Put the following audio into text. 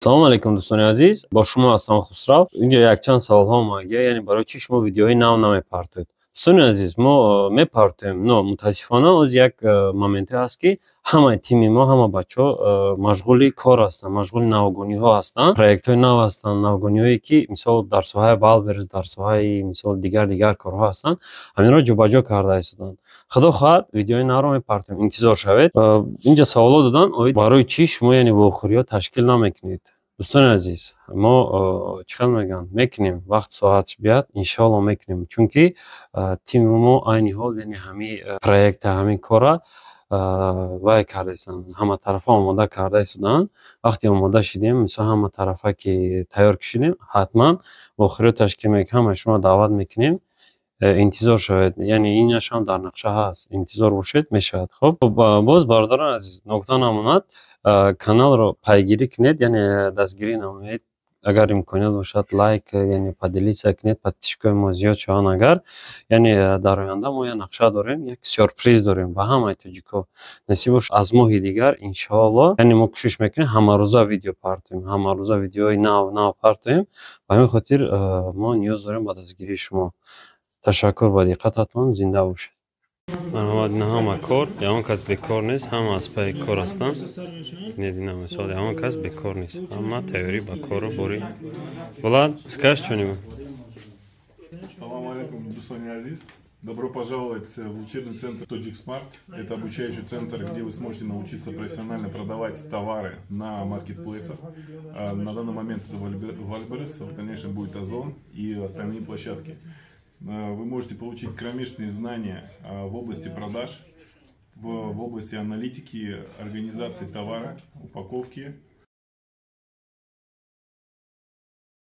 Салом алейкум, дӯстони азиз. Бо шумо ҳастам Хусрав. Инҷо якчанд саволҳо омадия, яъне барои чӣ шумо видеои нав намепартоед? Дӯстони азиз, мо мепартоем, но мутаассифона оз як моменте ҳаст ки ҳамаи тими мо, ҳама бачаҳо машғули кор ҳастанд, машғули навгониҳо ҳастанд, проектҳои нав ҳастанд, навгониҳое ки мисол дар соҳаи Wildberries, дар соҳаи мисол дигар корҳо ҳастанд, ҳаминро ҷобаҷо карда истодаанд. Худо хоҳад, видеои навро мепартоем, интизор шавед. Инҷа саволо доданд, оид барои чӣ шумо яъне вохӯриҳо ташкил намекунед? Дӯстони азиз, мо чӣ хел мегӯям, мекунем, вақт соатш биёд, иншоалло мекунем, чунки тими мо айни ҳол яъне ҳамин проекта, ҳамин кора вай карда истанд, ҳаматарафа омода карда истодаанд. Вақте омода шидем, мисол ҳаматарафа ки тайёр шидем, ҳатман вохӯриҳо ташкил мекунем, ҳамаи шумо даъват мекунем. Интизор шавед, яъне инашам дар нақша ҳаст, интизор бошед, мешавад. Хуб, боз бародарони азиз, нукта намонад, каналро пайгирӣ кунед, яъне дастгирӣ намоед, агар имконият бошад лайк, яъне поделиться кунед, подписчикои мо зиёд шаванд. Агар яъне дар оянда мо як нақша дорем, як сюрприз дорем ба ҳамаи тоҷико. Насиб бошад аз моҳи дигар иншоалло, яъне мо кӯшиш мекунем ҳамарӯза видео партоем, ҳамарӯза видеои нав партоем. Ба ҳамин хотир мо ниёз дорем ба дастгирии шумо. Ташаккур ба диққататон, зинда бошед. Марҳамат, ина ҳама кор, ягон кас бекор нест, ҳама аз паи кор ҳастанд. Недина мисол, ягон кас бекор нест, ҳама тайёрӣ ба кору бори. Булат, скажешь что-нибудь? Салам алейкум, Дусони Азиз. Добро пожаловать в учебный центр Togic Smart. Это обучающий центр, где вы сможете научиться профессионально продавать товары на маркетплейсах. На данный момент это Wildberries, в дальнейшем будет Озон и остальные площадки. Вы можете получить кромешные знания в области продаж, в области аналитики, организации товара, упаковки,